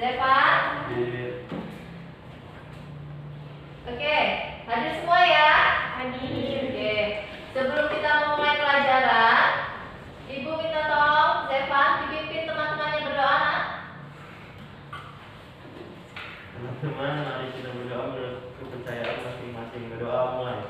Zevan? Oke, hadir semua ya? Hadir. Oke, sebelum kita memulai pelajaran, Ibu minta tolong Zevan dipimpin teman-temannya berdoa, nak. Teman-teman, mari kita berdoa menurut kepercayaan masing-masing. Berdoa mulai.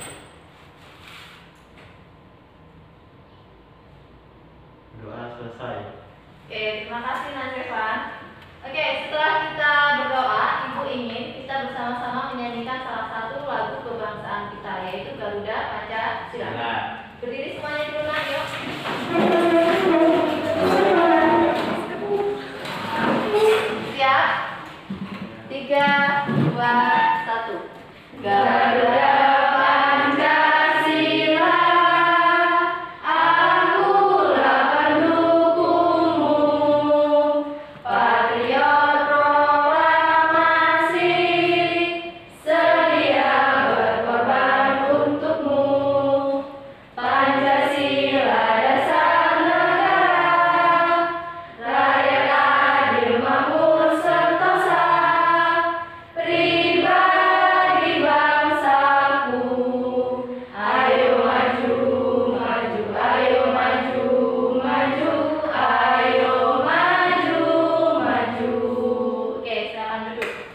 Doa selesai. Oke, terima kasih Nak Zevan. Oke, setelah kita berdoa, Ibu ingin kita bersama-sama menyanyikan salah satu lagu kebangsaan kita, yaitu Garuda Pancasila. Berdiri semuanya dulu, nak, yuk. Siap? 3, 2, 1. Garuda Pancasila, akulah pendukungmu, patriot proklamasi, sedia berkorban untukmu. Pancasila dasar negara, rakyat adil makmur sentosa, pribadi bangsaku. Ayo maju, maju, ayo maju, maju, ayo maju, maju. Oke, silakan duduk.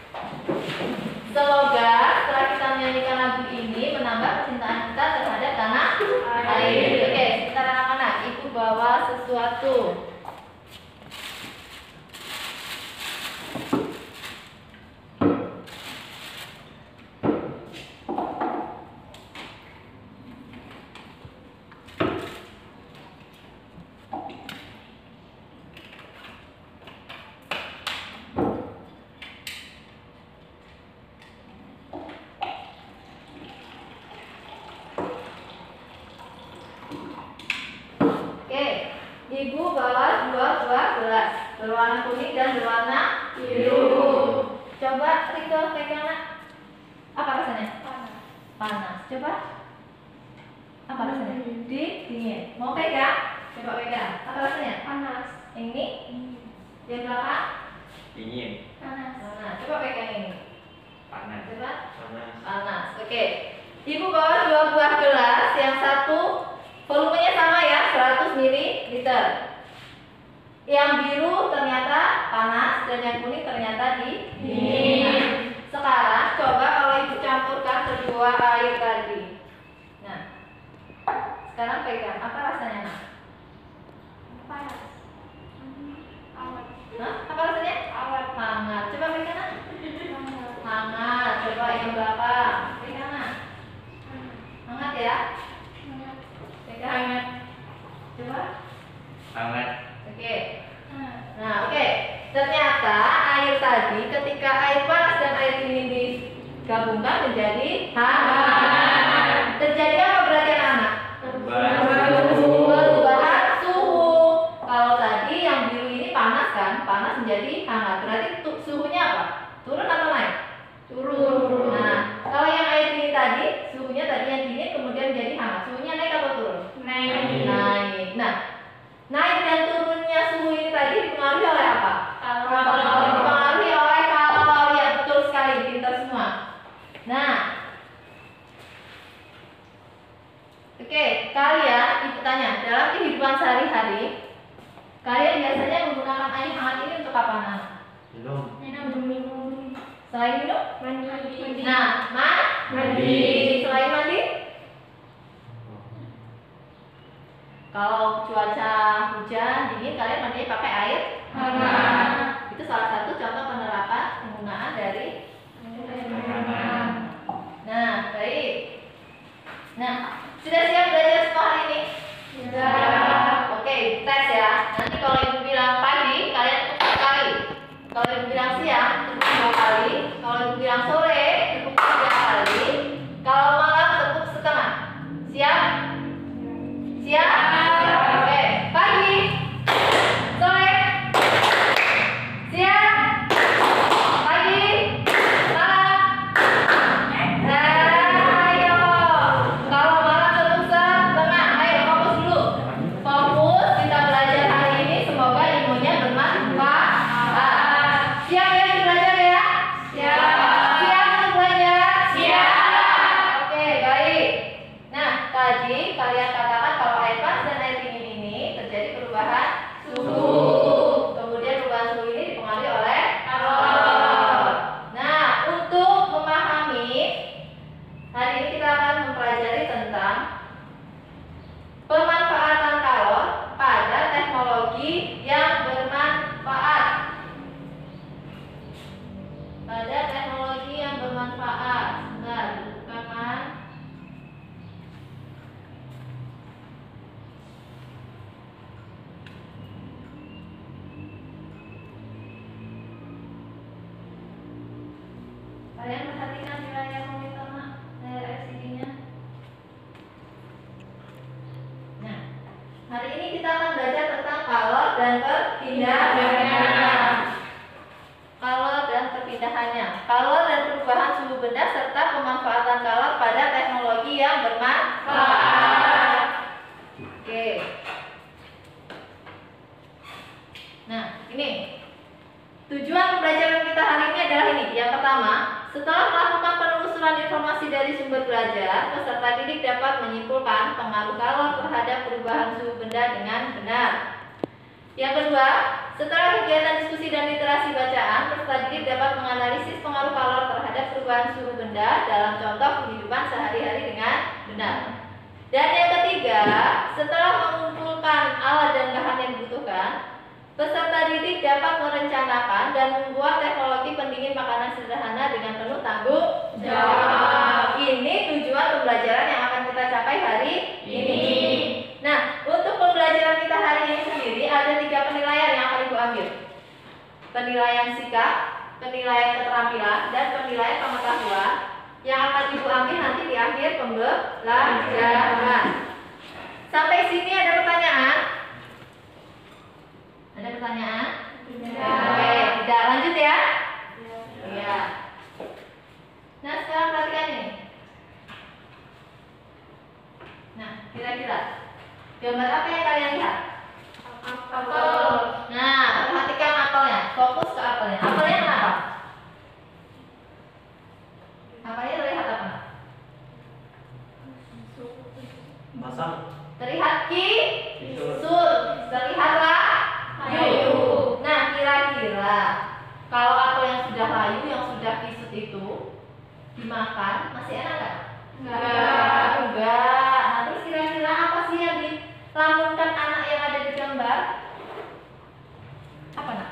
Semoga setelah kita menyanyikan lagu ini menambah kecintaan kita terhadap tanah air. Oke, sebentar anak-anak, Ibu bawa sesuatu. Oke, Ibu bawa dua buah gelas berwarna kuning dan berwarna biru. Coba Riko pegang, nak. Apa rasanya? Panas. Coba. Apa rasanya? Dingin. Mau pegang? Coba pegang. Apa rasanya? Panas. Ini? Yang belakang? Dingin. Panas. Panas. Coba pegang ini. Panas. Coba. Panas. Panas. Oke. Ibu bawa dua buah gelas, yang satu volumenya sama ya, 100 ml. Yang biru ternyata panas dan yang kuning ternyata dingin. Sekarang coba kalau Ibu campurkan kedua air tadi. Nah, sekarang pegang. Apa rasanya, nak? Panas. Awet. Hah? Apa rasanya? Awet. Hangat. Coba pegang, nak. Panas. Hangat. Coba yang belakang. Pegang, nak. Hangat ya. Pegang. Hangat. Coba. Hangat. Oke. Nah, oke. Ternyata air tadi ketika air panas dan air dingin digabungkan menjadi hangat. Terjadi apa berarti, anak-anak? Perubahan suhu. Kalau tadi yang biru ini panas kan, panas menjadi hangat. Berarti suhunya apa? Turun atau naik? Turun. Nah, kalau yang air dingin tadi, suhunya tadi yang dingin kemudian menjadi hangat. Suhunya naik atau turun? Naik. Naik. Nah, naik dan turunnya suhu ini tadi dipengaruhi oleh apa? Kalori. Dipengaruhi oleh kalori. Ya, betul sekali, pintar semua. Nah, oke, kalian, Ibu tanya, dalam kehidupan sehari-hari, kalian biasanya menggunakan air hangat ini untuk apa, Nak? Minum. Minum. Selain minum? Mandi. Nah, Mandi. Selain mandi? Kalau cuaca hujan dingin, kalian mandinya pakai air Hangat. Itu salah satu contoh penerapan penggunaan dari. Nah, baik. Nah, sudah siap belajar semua hari ini? Sudah. Oke, tes ya. Nanti kalau Ibu bilang pagi, kalian untuk sekali. Kalau Ibu bilang siang, untuk 2 kali. Kalau Ibu Kalian perhatikan di layar monitor nak, layar LCD-nya. Nah, hari ini kita akan belajar tentang color dan perpindahannya. Color dan perpindahannya. Color dan perubahan suhu benda serta pemanfaatan color pada teknologi yang bermanfaat. Oke. Nah, ini tujuan pembelajaran kita hari ini adalah ini. Yang pertama, setelah melakukan penelusuran informasi dari sumber belajar, peserta didik dapat menyimpulkan pengaruh color terhadap perubahan suhu benda dengan benar. Yang kedua, setelah kegiatan diskusi dan literasi bacaan, peserta didik dapat menganalisis pengaruh color terhadap perubahan suhu benda dalam contoh kehidupan sehari-hari dengan benar. Dan yang ketiga, setelah mengumpulkan alat dan bahan yang dibutuhkan, peserta didik dapat merencanakan dan membuat teknologi pendingin makanan sederhana dengan penuh tanggung jawab. Ini tujuan pembelajaran yang akan kita capai hari ini. Nah, untuk pembelajaran kita hari ini sendiri ada 3 penilaian yang akan Ibu ambil. Penilaian sikap, penilaian keterampilan, dan penilaian pengetahuan yang akan Ibu ambil nanti di akhir pembelajaran. Sampai sini ada pertanyaan? Ada pertanyaan? Tidak. Oke, tidak. Lanjut ya? Iya. Nah, sekarang perhatikan ini. Nah, kira-kira gambar apa yang kalian lihat? Apel. Nah, perhatikan apelnya. Fokus ke apelnya. Apelnya kenapa? Apelnya terlihat apa? Pasang. Terlihat Kisut. kisut. Terlihatlah Layu. Nah, kira-kira kalau apel yang sudah layu, yang sudah kisut itu dimakan, masih enak nggak? Enggak. Enggak. Nah, terus kira-kira apa sih yang dilamunkan anak yang ada di gambar? Apa nak?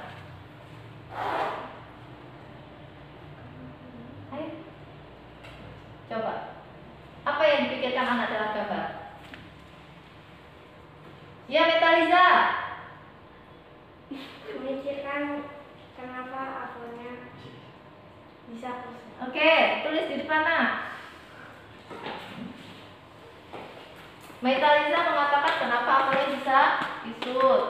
Ayo. Coba. Apa yang dipikirkan anak dalam gambar? Ya, Metaliza. Memikirkan kenapa apelnya bisa kusut. Oke, tulis di depan nak. Metaliza mengatakan kenapa apelnya bisa kisut.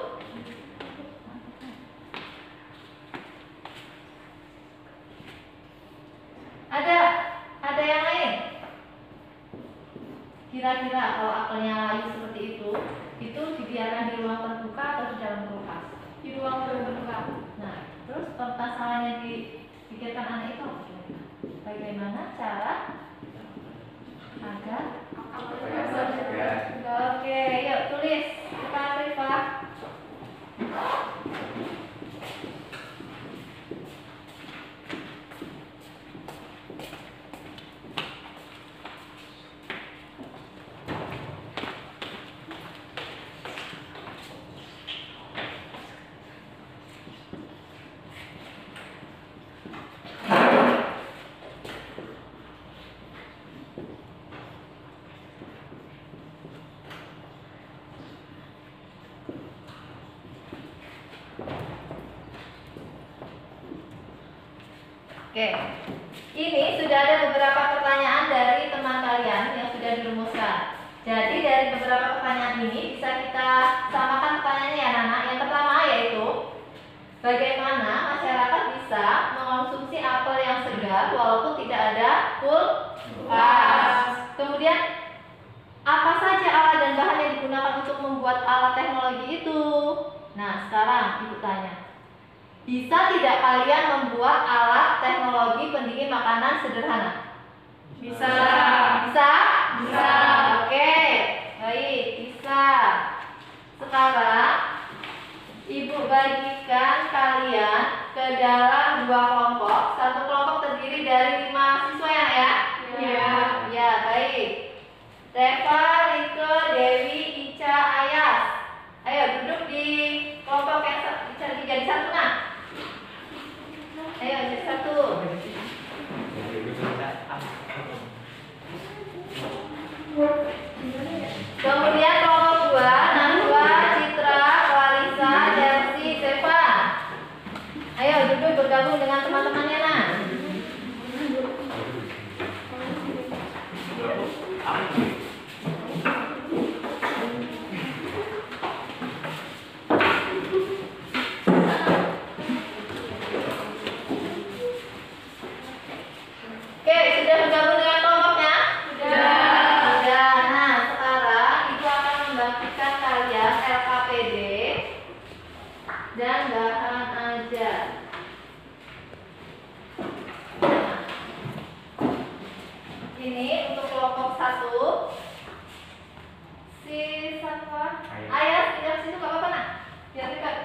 Ada yang lain? Kira-kira kalau apelnya layu seperti itu dibiarkan di ruang terbuka atau di dalam kulkas? Di ruang terbuka. Nah, terus masalah yang dipikirkan anak itu apa kira-kira? Bagaimana cara agar Oke, yuk tulis. Kita Rifa. Oke, ini sudah ada beberapa pertanyaan dari teman kalian yang sudah dirumuskan. Jadi dari beberapa pertanyaan ini bisa kita samakan pertanyaannya ya Nana. Yang pertama yaitu bagaimana masyarakat bisa mengonsumsi apel yang segar walaupun tidak ada kulkas. Kemudian apa saja alat dan bahan yang digunakan untuk membuat alat teknologi itu? Nah, sekarang Ibu tanya. Bisa tidak kalian membuat alat teknologi pendingin makanan sederhana? Bisa. Bisa? Bisa. Oke, baik, bisa. Sekarang Ibu bagikan kalian ke dalam 2 kelompok. Satu kelompok terdiri dari 5 siswa ya? Ya. Ya, baik. Reva, Rike, Dewi, Ica, Ayas. Ayo duduk di kelompok yang jadi satu nah. Ayo jadi satu. Kemudian kelompok 2, Najwa, Citra, Walisa, Jersi, Seva. Ayo duduk bergabung dengan teman-teman ajar. Ini untuk kelompok 1. Si siapa? Ayah tinggal situ gak apa-apa nak. Biar dekat.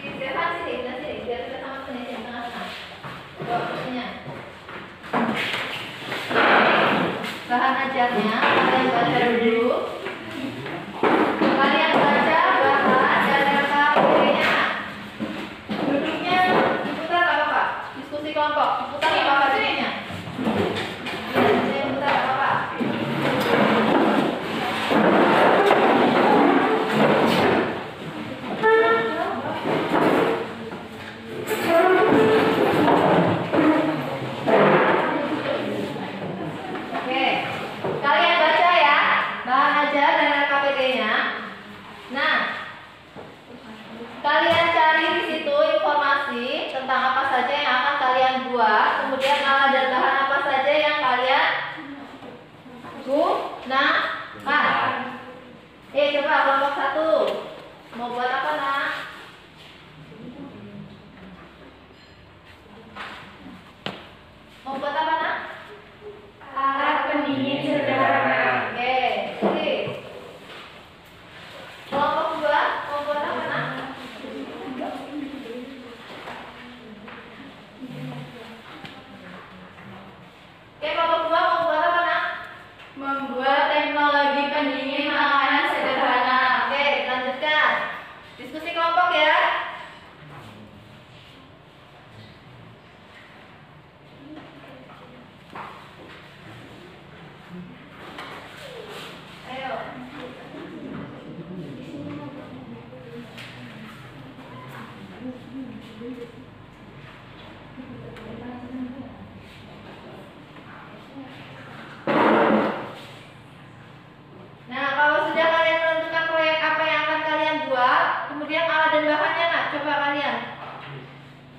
Si Stefan sini, biar dekat sama sini tengah-tengah. Bawa kursinya. Bahan ajarnya kalian baca dulu. Kalian baca bahan dan LKPD-nya. Duduknya diputar gak apa-apa. Diskusi kelompok diputar gak apa-apa duduknya. Diputar gak apa-apa. Oke, kalian baca ya bahan ajar dan LKPD-nya. Nah, kalian cari di situ informasi tentang apa saja yang akan kalian buat, kemudian alat dan bahan apa saja yang kalian gunakan. Coba kelompok 1 mau buat apa nak? Mau buat apa nak? Alat pendingin sederhana. Oke, tulis. Kelompok 2 mau buat apa nak? Oke, kelompok 2 mau buat apa nak? Membuat teknologi pendingin makanan sederhana. Oke, lanjutkan. Diskusi kelompok ya. Ayo. Nah, kalau sudah kalian menentukan proyek apa yang akan kalian buat, kemudian alat dan bahannya nak, coba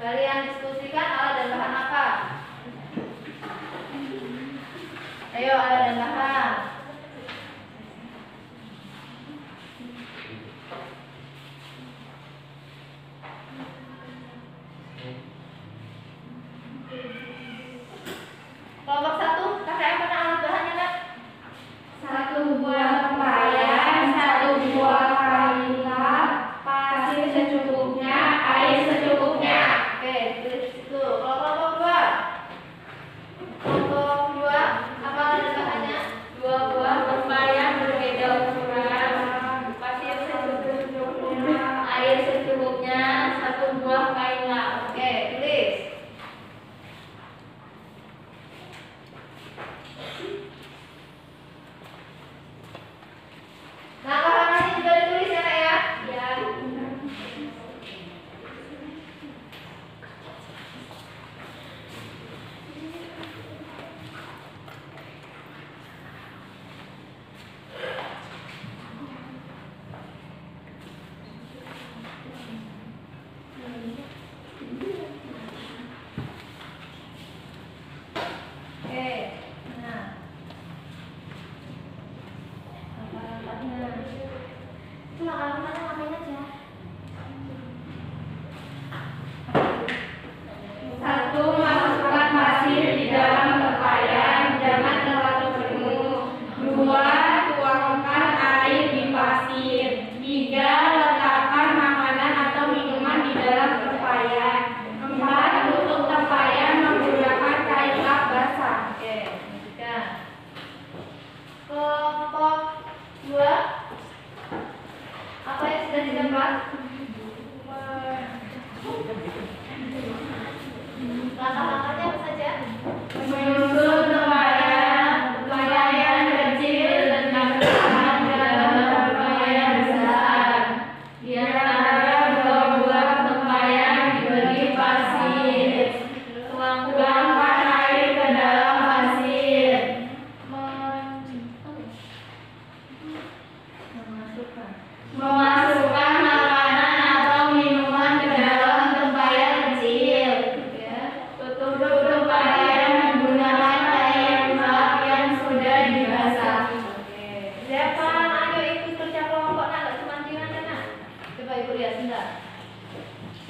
kalian diskusikan alat dan bahan apa. Ayo, alat dan bahan. Kelompok 1, pakai apa nak alat bahannya nak? 1 buah pepaya, 1 buah vanila, pasir secukupnya, air secukupnya. Oke, tulis itu. Kalau kelompok 2, apa alat dan bahannya?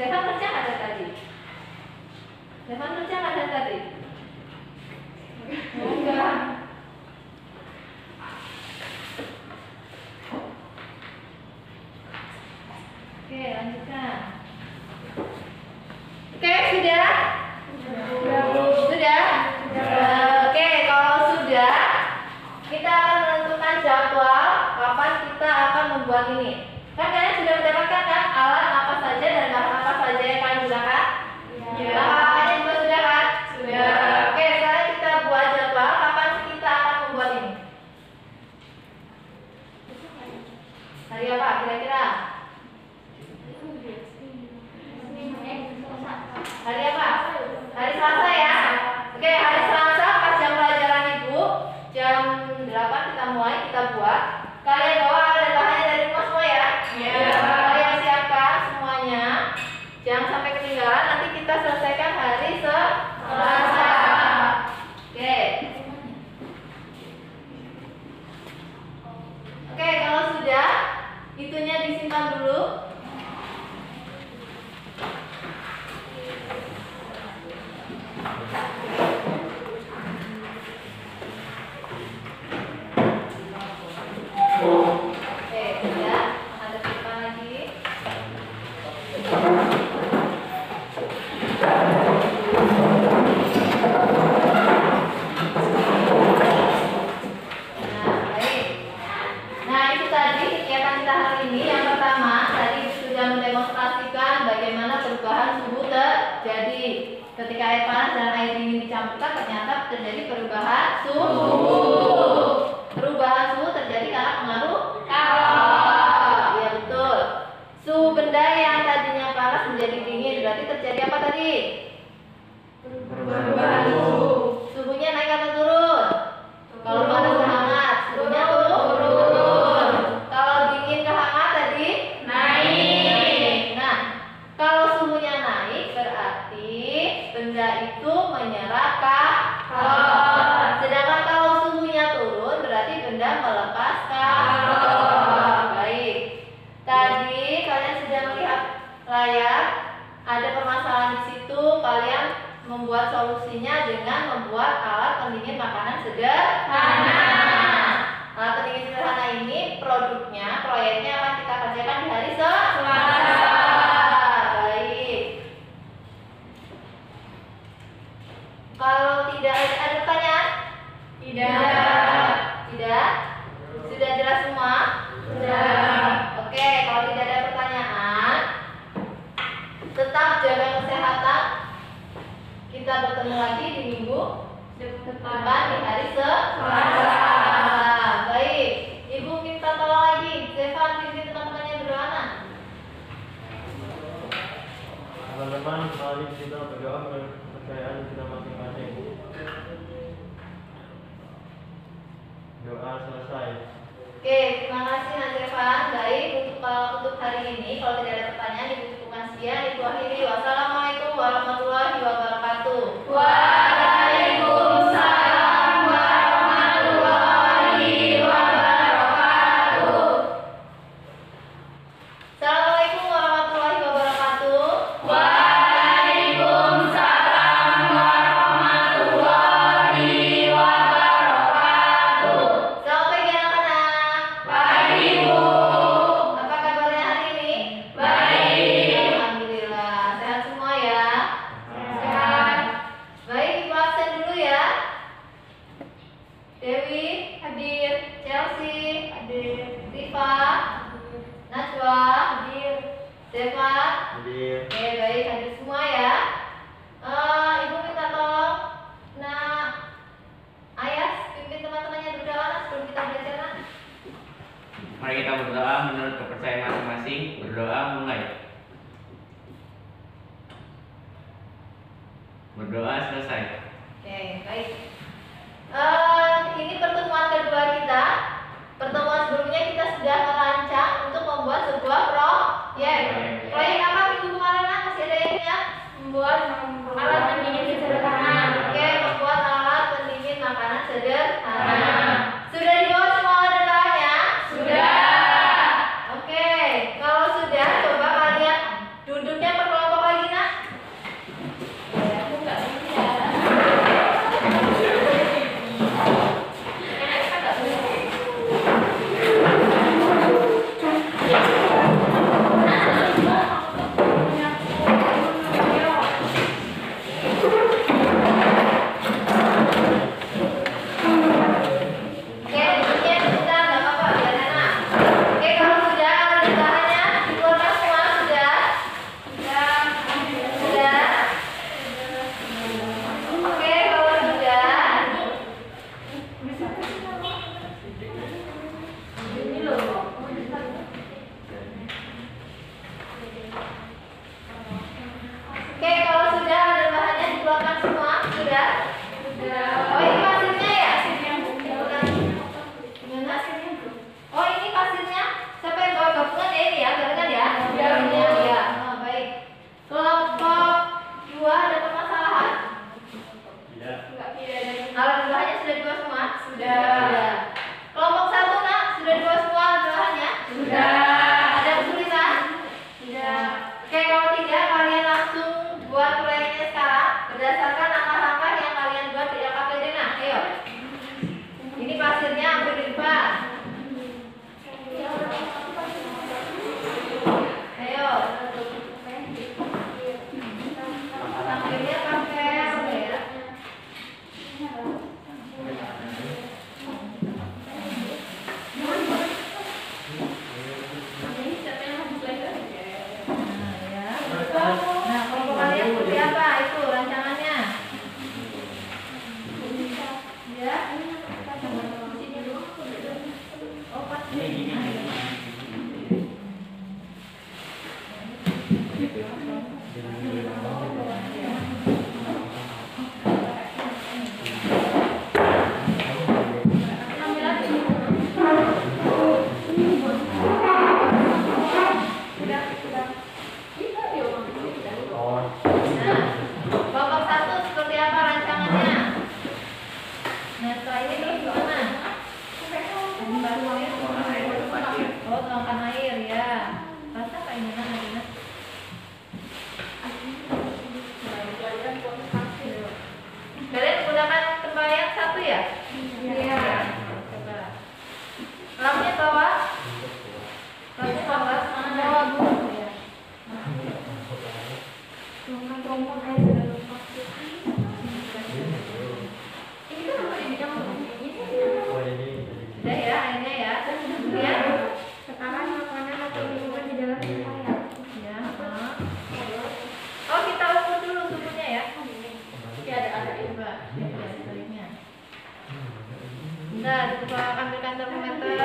Stefan kerja nggak dari tadi? Stefan kerja nggak dari tadi? Enggak. Oke, lanjutkan. Oke, sudah? Sudah? Oke, kalau sudah, kita akan menentukan jadwal kapan kita akan membuat ini. Kan kalian sudah mendapatkan kan alat apa saja dan bahan apa saja yang kalian gunakan? Ya. Kalian juga sudah kan? Sudah. Oke, sekarang kita buat jadwal kapan kita akan membuat ini. Hari apa kira-kira? Hari apa? Hari Selasa ya? Oke, hari Selasa pas jam pelajaran Ibu jam 8 kita mulai, kita buat. Kalian bawa alat dan bahannya dari rumah semua ya? Ya. Kalian siapkan semuanya. Jangan sampai ketinggalan, nanti kita selesaikan hari Selasa. Oke. Oke, kalau sudah, itunya disimpan dulu. Oke, sudah. Ada simpan lagi. Nah, baik. Nah, itu tadi kegiatan kita hari ini. Yang pertama, tadi sudah mendemonstrasikan bagaimana perubahan suhu terjadi. Ketika air panas dan air dingin dicampurkan, ternyata terjadi perubahan suhu. Perubahan suhu terjadi karena pengaruh kalor. Iya betul. Suhu benda yang tadinya panas menjadi dingin, berarti terjadi apa tadi? Perubahan suhu. Suhunya naik atau turun? Kalau panas ke hangat, suhunya turun. Kalau dingin ke hangat tadi Naik. Nah, kalau suhunya naik berarti benda itu menyerap kalor. Sedangkan kalau suhunya turun berarti benda melepas kalor. Baik. Tadi kalian sudah melihat layar, ada permasalahan di situ. Kalian membuat solusinya dengan membuat alat pendingin makanan sederhana. Alat pendingin sederhana ini proyeknya akan kita kerjakan di hari Selasa. Baik. Kalau tidak ada pertanyaan? Tidak? Sudah jelas semua? Sudah. Oke, kalau tidak ada pertanyaan, tetap jaga kesehatan. Kita bertemu lagi di minggu depan di hari Selasa. Baik, Ibu minta tolong lagi. Stefan, pimpin teman-temannya berdoa. Teman-teman, mari kita berdoa menurut kepercayaan kita masing-masing. Doa selesai. Oke, terima kasih Mas Stefan. Baik, untuk hari ini kalau tidak ada pertanyaan, Ibu cukupkan sekian. Ibu akhiri. Wassalamualaikum warahmatullahi wabarakatuh. Waalaikumsalam warahmatullahi wabarakatuh. Assalamualaikum warahmatullahi wabarakatuh. Waalaikumsalam warahmatullahi wabarakatuh. Selamat pagi anak-anak. Pagi, Bu. Apa kabarnya hari ini? Baik. Alhamdulillah. Sehat semua ya. Sehat. Baik, Ibu absen dulu ya. Dewi hadir, Chelsea hadir, Rifa, Najwa hadir, Stefan. Hadir. Oke, baik, hadir semua ya. Ibu minta tolong, Ayas pimpin teman-temannya berdoa sebelum kita belajar. Nak. Mari kita berdoa menurut kepercayaan masing-masing. Berdoa mulai. Berdoa selesai. Oke, baik. Ini pertemuan kedua kita. Pertemuan sebelumnya kita sudah merancang untuk membuat sebuah proyek. Proyek apa minggu kemarin? Nak? Masih ada yang ingat? Membuat alat pendingin sederhana. Oke, membuat alat pendingin makanan sederhana. Sudah dibawa semua alat dan bahannya? Sudah. Oke, kalau sudah coba kalian duduknya per kelompok berdasarkan langkah-langkah yang kalian buat di LKPD. Nah, ayo. Ini pasirnya ambil di depan. Ayo. Ambilnya pakai apa ya? Nah, kelompok kalian seperti apa? Itu rancangannya. Ya. Oh, pas. Kelompok satu seperti apa rancangannya? Nah, setelah ini terus gimana? Oh, tuangkan air ya. Rasa kayak gimana Dina? Kalian menggunakan tempayan satu ya? Iya. Coba. Lampunya bawah. Lampunya bawah. Bawah Bu. Ya. Udah ya, airnya ya. Kemudian Sekarang makanan atau minuman di dalam tempayan. ya, oh, kita ukur dulu suhunya ya. Oke, ada coba. Ya, sebaliknya. Bentar, coba ambilkan termometer.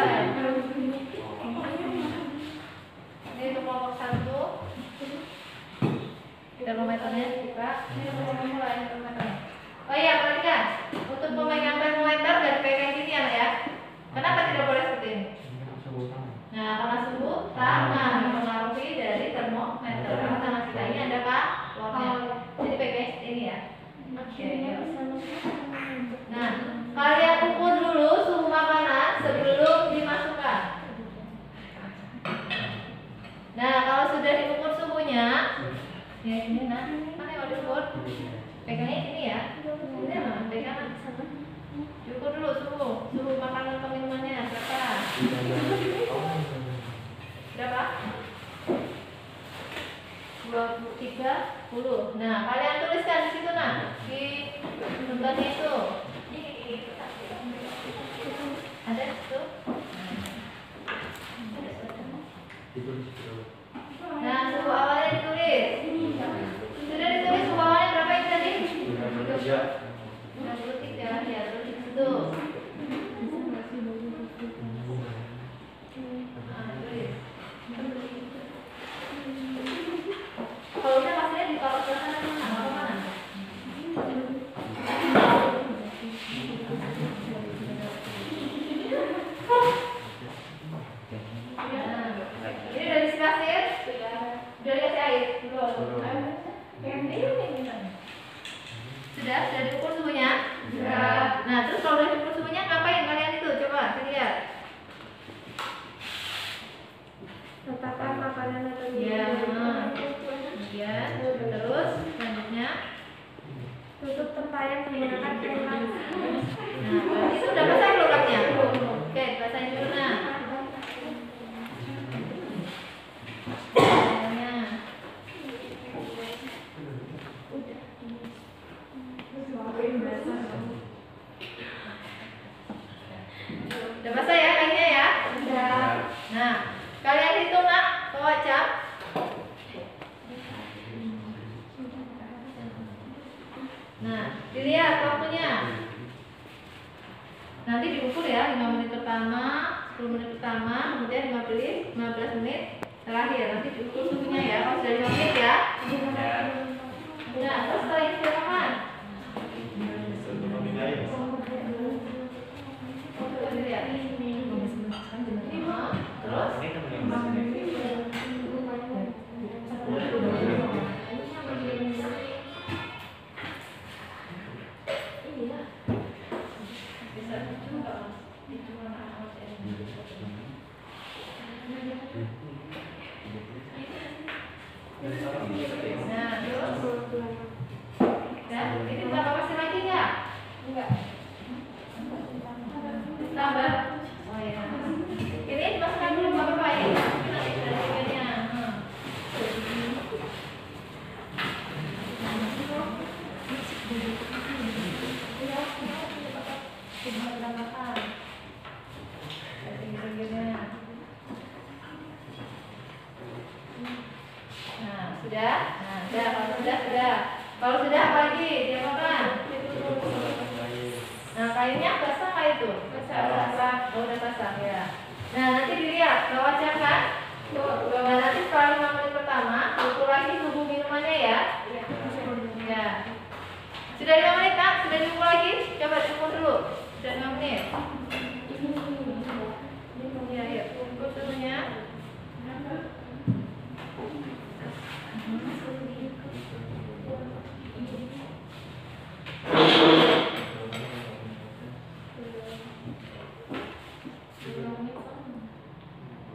Ini untuk kelompok satu. Termometernya dibuka. Ini untuk mulai termometernya. Oh iya, perhatikan. Untuk pemegang termometer dan pegang gini ya. Kenapa tidak boleh seperti ini? Nah, karena suhu tangan mempengaruhi dari termometer. Karena tangan kita ini ada kalornya. Jadi pegang ini ya. Oke. Nah, kalian ukur dulu suhu makanan sebelum dimasukkan. Nah, kalau sudah diukur suhunya, ya ini nah, mana yang mau diukur? Pegangnya ini ya. Ini mah pegangan. Diukur dulu suhu makanan atau minumannya berapa? Berapa? 30. Nah, kalian tuliskan di situ nah, di lembarnya itu. Ada itu? Nah, suhu awalnya ditulis. Sudah ditulis suhu awalnya berapa itu tadi? 93 ya, terus itu. Kalau udah hasilnya ditaruh ke sana mana? Ini udah dikasih pasir? Udah dikasih air? Sudah diukur suhunya? Sudah. Nah, terus kalau udah diukur suhunya ngapain kalian itu? Coba lihat. Letakkan makanan atau Ya. minuman. Kemudian terus selanjutnya. Tutup tempayan menggunakan kain panas. Nah, berarti itu udah basah belum kapnya? Oke, basahin dulu nah. Udah basah ya kainnya ya? Sudah. Nah, kalian hitung nak, bawa cap. Nah, dilihat waktunya. Nanti diukur ya, 5 menit pertama, 10 menit pertama, kemudian 15 menit terakhir. Nanti diukur suhunya ya, kalau sudah 5 menit ya. Nah, terus setelah ini silakan. Dilihat. Terus bisa juga. Nah, sudah. Kalau sudah apa lagi? Diapakan? Nah, kainnya basah nggak itu? Basah. Oh, udah basah ya. Nah, nanti dilihat, bawakan. Nah, nanti setelah 5 menit pertama, ukur lagi suhu minumannya ya. Ya. Sudah 5 menit Kak? Sudah diukur lagi? Coba diukur dulu. Sudah 5 menit. Ya, yuk. Ukur suhunya.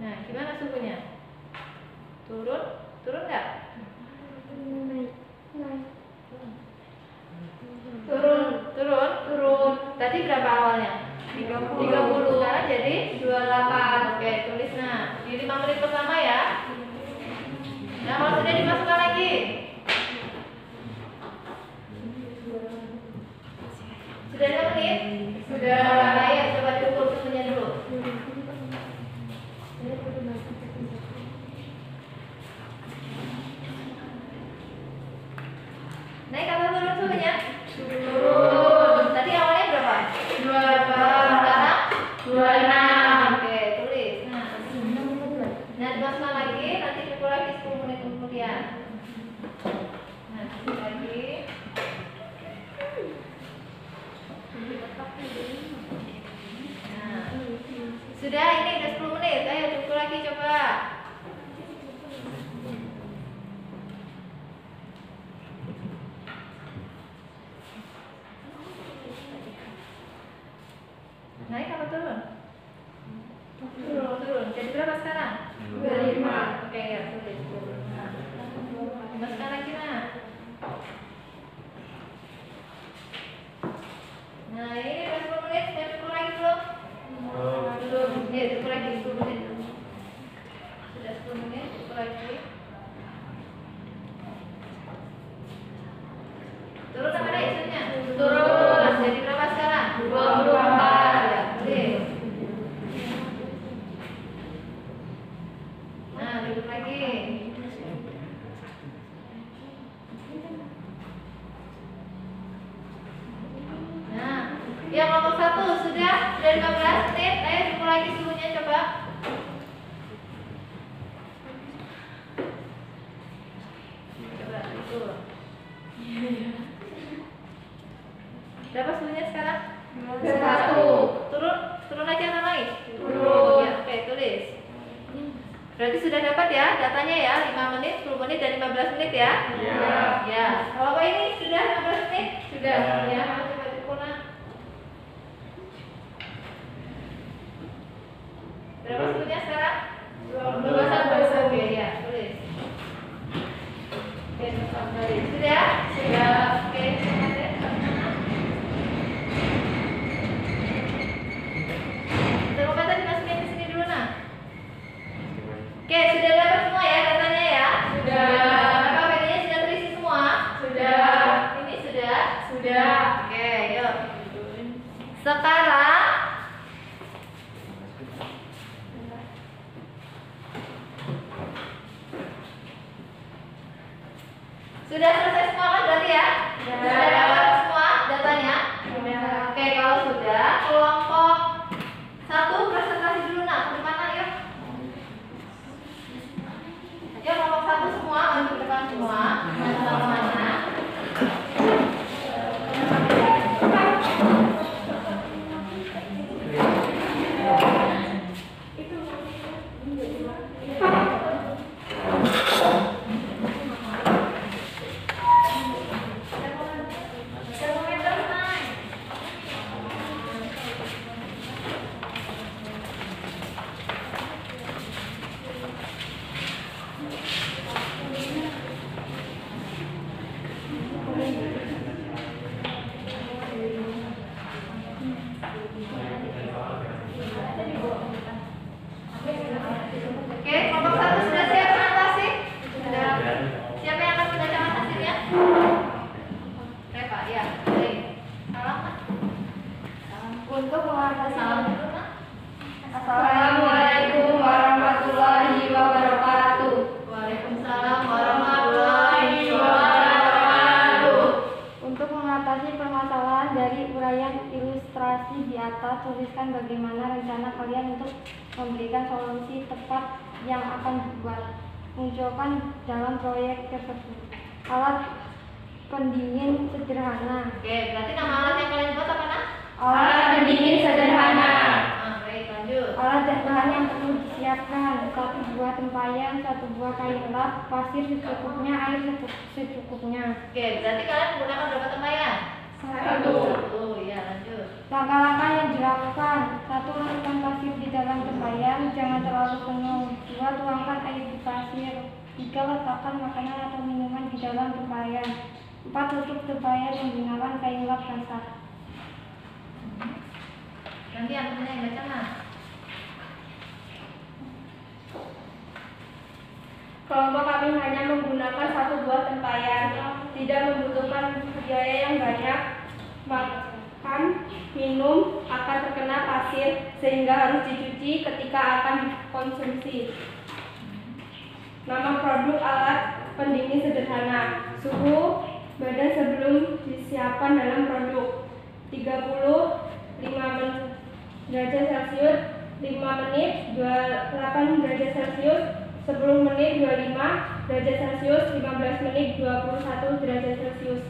Nah, gimana suhunya? Turun? Turun nggak? Turun. Tadi berapa awalnya? 30. Sekarang jadi 28. Oke, tulis nah. Di 5 menit pertama ya. Nah, kalau sudah dimasukkan lagi. Sudah 5 menit? Sudah. Ayo coba diukur suhunya dulu. Naik atau turun suhunya? Turun. Tadi awalnya berapa? 28. Sekarang 26. Oke, tulis. Nah, dimasukkan lagi, nanti diukur lagi 10 menit kemudian. Nah, diukur lagi. Nah, sudah, ini udah 10 menit. Ayo diukur lagi coba. Naik apa turun? Turun. Jadi berapa sekarang? 25. Oke, ya, tulis. Dimasukkan lagi, nah. Nah, ini udah 10 menit. Saya ukur lagi belum? Belum. Ya, ukur lagi 10 menit. Sudah 10 menit, ukur lagi. Turun apa naik suhunya? Turun. Jadi berapa sekarang? 24. Ya, tulis. Nah, duduk lagi. Nah, yang nomor 1 sudah 15 menit. Ayo diukur lagi suhunya coba. Coba ukur. Berapa suhunya sekarang? 1. Turun lagi atau naik? Turun. Ya, oke, tulis. Berarti sudah dapat ya datanya ya, 5 menit, 10 menit, dan 15 menit ya? Iya. Ya. Kalau apa ini sudah 15 menit? Sudah. Ya. Ya, coba diukur nah. Berapa suhunya sekarang? 21. Oke, ya, tulis. Oke, tulis. Sudah? Sudah. Oke, termometer dimasukin ke sini dulu nah. Oke, sudah dapat semua ya datanya ya? Sudah. Apakah bedanya sudah terisi semua? Sudah. Ini sudah? Sudah. Oke, yuk. Sekarang sudah selesai semua kan berarti ya? Sudah dapat semua datanya? Oke, kalau sudah, kelompok 1 presentasi dulu nah, ke depan nah, yuk. Yuk, kelompok 1 semua, maju ke depan semua. Semuanya. atas, tuliskan bagaimana rencana kalian untuk memberikan solusi tepat yang akan dibuat. Munculkan dalam proyek tersebut alat pendingin sederhana. Oke, berarti nama alat yang kalian buat apa nak? Alat pendingin sederhana. Baik, lanjut. Alat dan bahan yang perlu disiapkan: 1 buah tempayan, 1 buah kain lap, pasir secukupnya, air secukupnya. Oke, berarti kalian menggunakan berapa tempayan? 1. Ya, lanjut. Langkah-langkah yang dilakukan: 1. Masukkan pasir di dalam tempayan, jangan terlalu penuh. 2. Tuangkan air di pasir. 3. Letakkan makanan atau minuman di dalam tempayan. 4. Tutup tempayan menggunakan kain lap basah. Nanti yang baca mas. Kelompok kami hanya menggunakan 1 buah tempayan, tidak membutuhkan biaya yang banyak. Makan, minum akan terkena pasir sehingga harus dicuci ketika akan dikonsumsi. Nama produk alat pendingin sederhana. Suhu badan sebelum disiapkan dalam produk 35 derajat Celcius, 5 menit 28 derajat Celcius, 10 menit 25 derajat Celcius, 15 menit 21 derajat Celcius.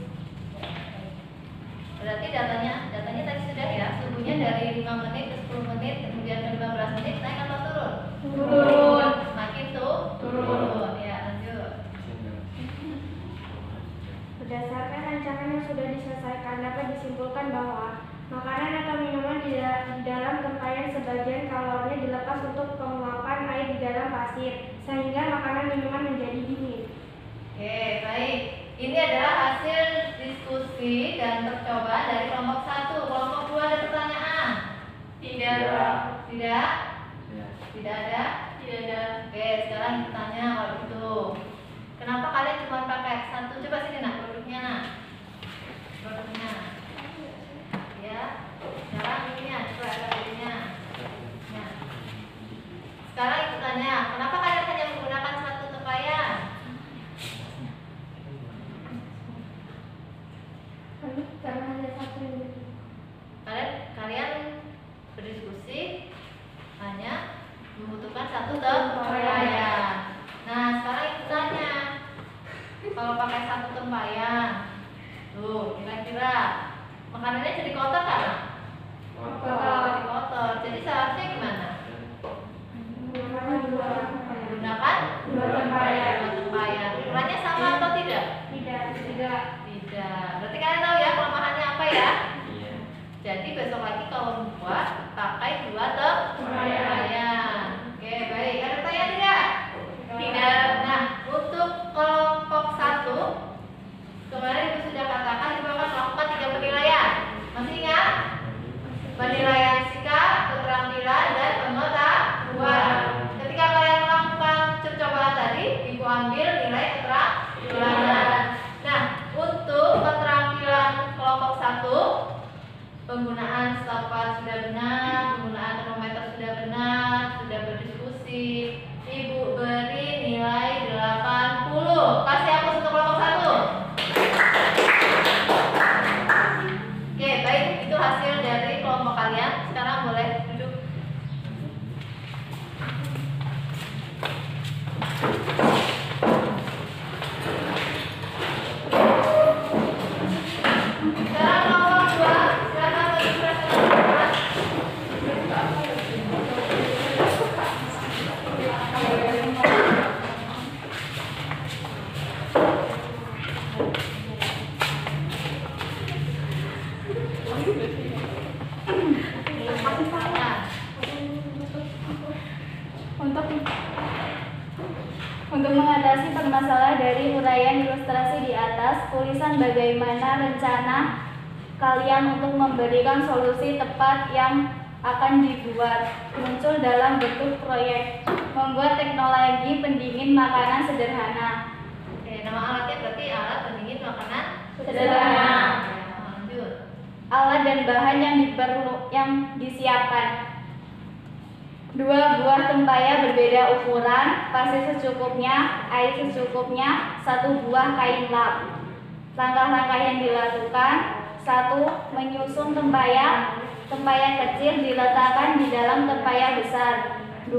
Berarti datanya tadi sudah ya. Suhunya dari 5 menit ke 10 menit, kemudian ke 15 menit naik atau turun? Turun. Semakin tuh turun. Ya, lanjut. Berdasarkan rancangan yang sudah diselesaikan, dapat disimpulkan bahwa makanan atau minuman di dalam tempayan sebagian kalorinya dilepas untuk penguapan air di dalam pasir, sehingga makanan minuman menjadi dingin. Oke, baik. Ini adalah hasil diskusi dan percobaan dari kelompok 1. Kelompok 2 ada pertanyaan? Tidak. Tidak? Tidak ada? Tidak ada. Oke, sekarang bertanya kalau gitu. Kenapa kalian cuma pakai 1? Coba sini nak, produknya nak. Produknya. Ya. Sekarang ininya, coba ada ininya. Ya. Sekarang bertanya, kenapa kalian hanya menggunakan 1 tempayan? Karena hanya 1 yang begitu. Kalian berdiskusi hanya membutuhkan 1 tempayan. Nah, sekarang itu tanya, kalau pakai 1 tempayan, tuh kira-kira makanannya jadi kotor kan? Jadi kotor. Jadi seharusnya gimana? Gunakan 2 tempayan. 2 tempayan. Ukurannya sama atau tidak? Tidak. Tidak. Berarti kalian tahu ya kelemahannya apa ya? Iya. Jadi besok lagi kalau membuat pakai 2 tempayan. Oke, baik. Ada pertanyaan tidak? Tidak. Nah, untuk kelompok 1 kemarin Ibu sudah katakan Ibu akan melakukan 3 penilaian. Masih ingat? Penilaian sikap, keterampilan, dan pengetahuan. Ketika kalian melakukan percobaan tadi, Ibu ambil nilai keterampilan. Nah, untuk keterampilan kelompok 1, penggunaan stopwatch sudah benar, penggunaan termometer sudah benar, sudah berdiskusi. Ibu beri nilai 80. Kasih hapus untuk kelompok 1. Oke, baik, itu hasil dari kelompok kalian. Sekarang boleh duduk. Sekarang kelompok 2, silakan berdiskusi. Untuk mengatasi permasalahan dari uraian ilustrasi di atas, tulisan bagaimana rencana kalian untuk memberikan solusi tepat yang akan dibuat muncul dalam bentuk proyek membuat teknologi pendingin makanan sederhana. Oke, nama alatnya berarti alat pendingin makanan Sederhana. Ya, lanjut. Alat dan bahan yang disiapkan: 2 buah tempayan berbeda ukuran, pasir secukupnya, air secukupnya, 1 buah kain lap. Langkah-langkah yang dilakukan: 1. Menyusun tempayan. tempayan kecil diletakkan di dalam tempayan besar. 2.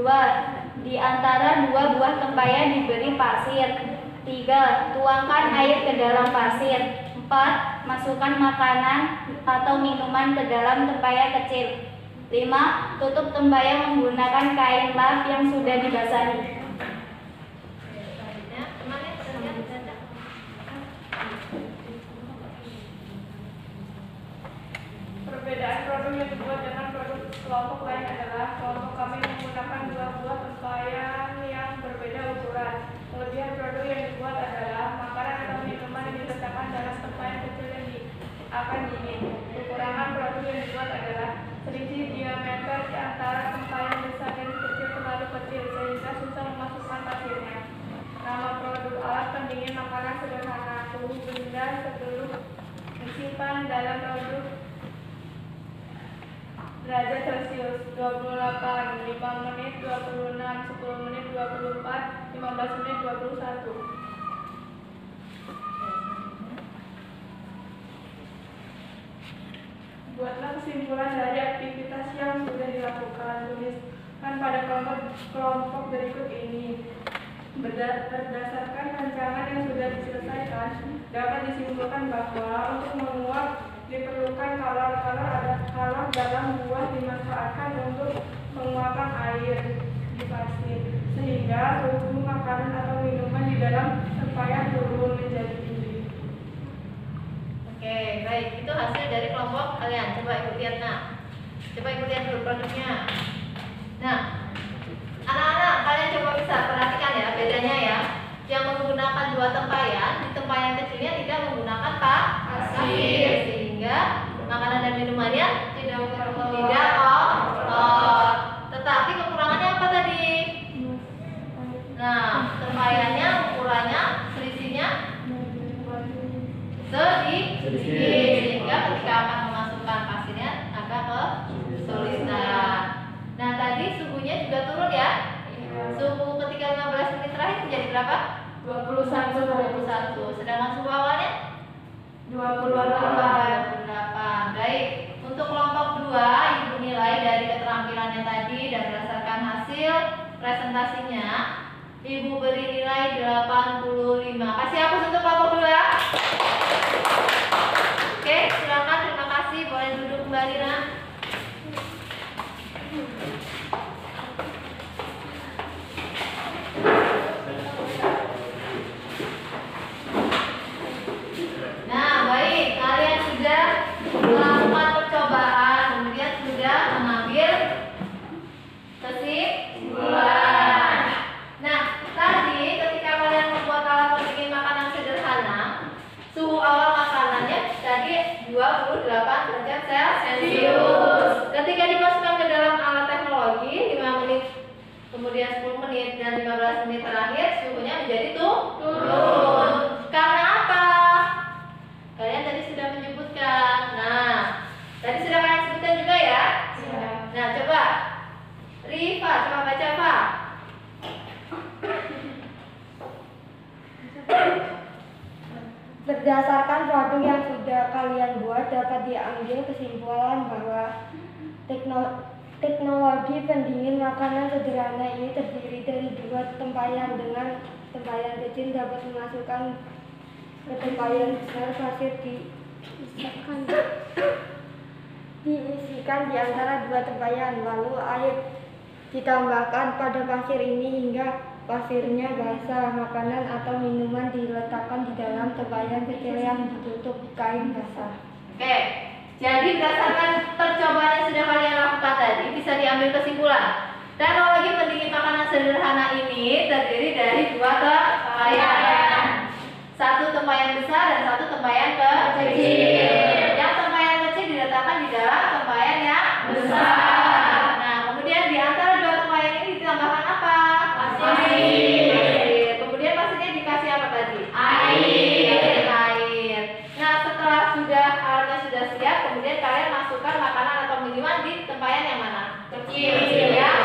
Di antara dua buah tempayan diberi pasir. 3. Tuangkan air ke dalam pasir. 4. Masukkan makanan atau minuman ke dalam tempayan kecil. 5. Tutup tempayan menggunakan kain lap yang sudah dibasahi. Selanjutnya, kemana ya? Terlihat. Perbedaan produk yang dibuat dengan produk kelompok lain adalah kelompok kami menggunakan dua buah tempayan yang berbeda ukuran. Kelebihan produk yang dibuat adalah makanan atau minuman yang diletakkan dalam tempayan kecil yang akan dingin. Kekurangan produk yang dibuat adalah selisih diameter di antara tempayan besar dan kecil terlalu kecil sehingga susah memasukkan pasirnya. Nama produk alat pendingin makanan sederhana. Suhu benda sebelum disimpan dalam produk derajat Celcius 28, 5 menit 26, 10 menit 24, 15 menit 21. Buatlah kesimpulan dari aktivitas yang sudah dilakukan. Tuliskan pada kelompok berikut ini. Berdasarkan rancangan yang sudah diselesaikan, dapat disimpulkan bahwa untuk menguap diperlukan kalor dalam buah dimanfaatkan untuk penguapan air di pasir, sehingga suhu makanan atau minuman di dalam tempayan turun menjadi tinggi. Oke, baik. Itu hasil dari kelompok kalian. Coba ibu lihat, coba ibu lihat dulu produknya. Nah, anak-anak, kalian coba bisa perhatikan ya bedanya ya. Yang menggunakan dua tempayan, di tempayan kecilnya tidak menggunakan pasir, sehingga makanan dan minumannya tidak kotor. Tetapi kekurangannya apa tadi? Nah, tempayannya ukurannya selisihnya sedikit, sehingga ketika akan memasukkan pasirnya agak kesulitan. Nah, tadi suhunya juga turun ya. Suhu ketika 15 menit terakhir menjadi berapa? 21. Sedangkan suhu awalnya 28. Baik. Untuk kelompok 2, ibu nilai dari keterampilannya tadi dan berdasarkan hasil presentasinya, ibu beri nilai 85. Kasih hapus untuk kelompok 2. Oke, silakan. Terima kasih. Boleh duduk kembali, Nak. Nah, baik. Kalian sudah melakukan percobaan, kemudian sudah mengambil kesimpulan. Nah, tadi ketika kalian membuat alat pendingin makanan sederhana, suhu awal makanannya tadi 28 derajat Celcius. Ketika dimasukkan ke dalam alat teknologi 5 menit, kemudian 10 menit dan 15 menit terakhir suhunya menjadi turun. Karena apa? Kalian tadi sudah menyebutkan. Nah, tadi sudah kalian sebutkan juga ya. Nah, coba Rifa, coba baca apa? Berdasarkan produk yang sudah kalian buat, dapat diambil kesimpulan bahwa teknologi pendingin makanan sederhana ini terdiri dari dua tempayan. Dengan tempayan kecil dapat memasukkan ke tempayan besar, pasir diisikan di antara dua tempayan, lalu air ditambahkan pada pasir ini hingga pasirnya basah. Makanan atau minuman diletakkan di dalam tempayan kecil yang ditutup kain basah. Oke, jadi berdasarkan percobaan yang sudah kalian lakukan tadi, bisa diambil kesimpulan. Teknologi pendingin makanan sederhana ini terdiri dari dua tempayan. Satu tempayan besar dan satu tempayan kecil. Yang tempayan kecil diletakkan di dalam tempayan yang besar. Nah, kemudian di antara dua tempayan ini ditambahkan apa? Pasir. Kemudian pasirnya dikasih apa tadi? Air. Nah, setelah alatnya sudah siap, kemudian kalian masukkan makanan atau minuman di tempayan yang mana? Kecil. Yang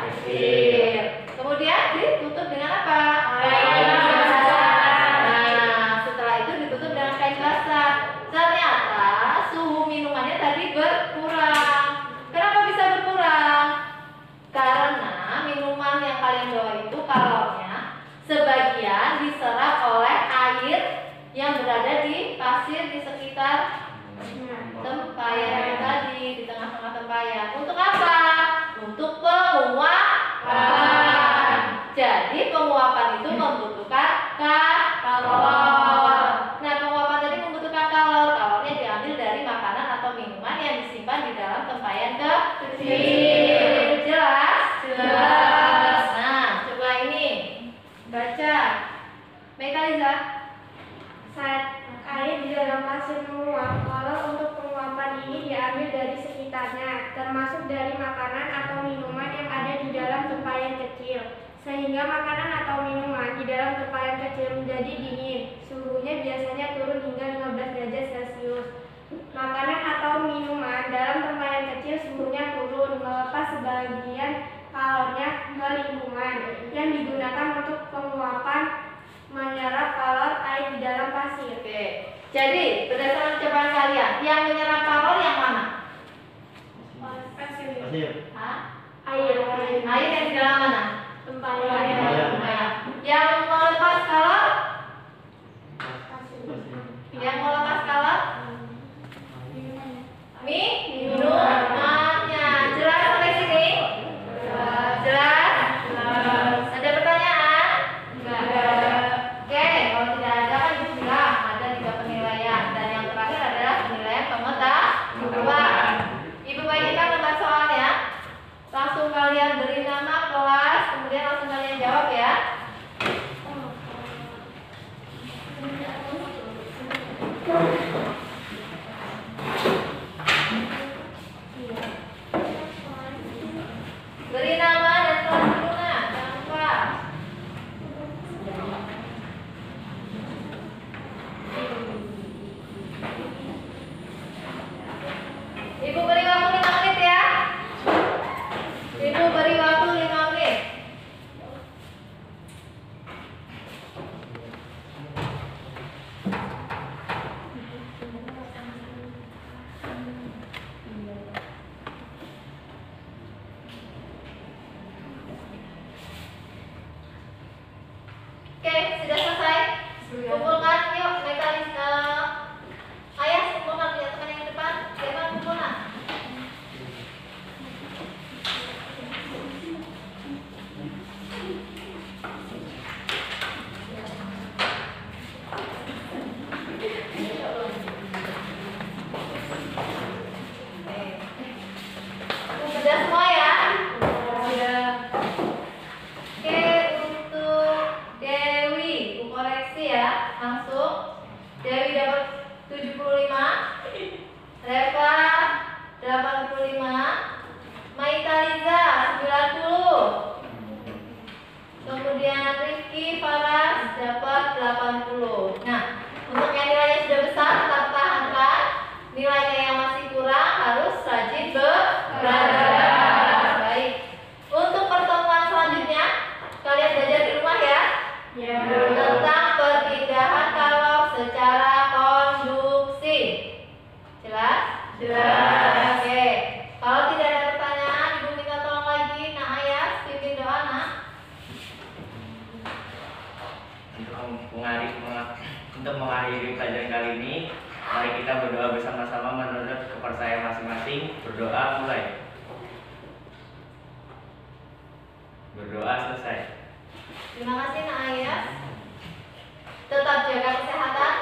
kecil. Kemudian ditutup dengan apa? Kain basah. Nah, setelah itu ditutup dengan kain basah. Ternyata suhu minumannya tadi berkurang. sebagian diserap oleh air yang berada di pasir di sekitar tempayan tadi, di tengah-tengah tempayan. Untuk apa? Untuk penguapan. Jadi penguapan itu membutuhkan kalor. Nah, penguapan tadi membutuhkan kalor. Kalornya diambil dari makanan atau minuman yang disimpan di dalam tempayan kecil. Jelas? Jelas. Nah, coba ini baca. Mekaliza. Saat air di dalam pasir menguap, kalor untuk penguapan ini diambil dari sekitarnya, termasuk dari makanan atau minuman yang ada di dalam tempayan kecil. Sehingga makanan atau minuman di dalam tempayan kecil menjadi dingin. Suhunya biasanya turun hingga 15 derajat Celcius. Makanan atau minuman dalam tempayan kecil suhunya turun, melepas sebagian kalornya ke lingkungan yang digunakan untuk penguapan menyerap kalor air di dalam pasir. Oke. Jadi, berdasarkan percobaan kalian, yang menyerap kalor yang mana? Pasir. Hah? Air. Air yang di dalam mana? Tempayan. Nah, yang melepas kalor? Yang melepas kalor? Minumannya. Jelas sampai sini? Jelas? Ada pertanyaan? Oke, kalau tidak ada kan ibu bilang ada 3 penilaian dan yang terakhir adalah penilaian pengetahuan. Ibu bagikan lembar soalnya. Langsung kalian beri nama kelas, kemudian langsung kalian jawab ya. Beri nama dan kelas dulu, nah, jangan lupa. Ibu beri waktu 5 menit ya. Ibu beri waktu 5 menit. Oke, sudah selesai. Kumpulkan, yuk, mekanisme. Ayah, kumpulkan punya teman yang depan. Siapa kumpulkan? Sudah semua ya? Oke, untuk Dewi, Bu koreksi ya, langsung. Dewi dapat 75, Reva 85, Maita Liza 90, kemudian Rifki Faras dapat 80. Nah, untuk yang nilainya sudah besar tetap pertahankan. Nilainya yang masih kurang harus rajin belajar. Baik. Untuk pertemuan selanjutnya kalian belajar di rumah ya. Tentang perpindahan kalor secara konduksi. Jelas? Jelas. Oke. Kalau tidak ada pertanyaan, Ibu minta tolong lagi Nak Ayas pimpin doa, Nak. Untuk mengakhiri pelajaran kali ini, mari kita berdoa bersama-sama menurut kepercayaan masing-masing. Berdoa mulai. Berdoa selesai. Terima kasih Nak Ayas. Tetap jaga kesehatan,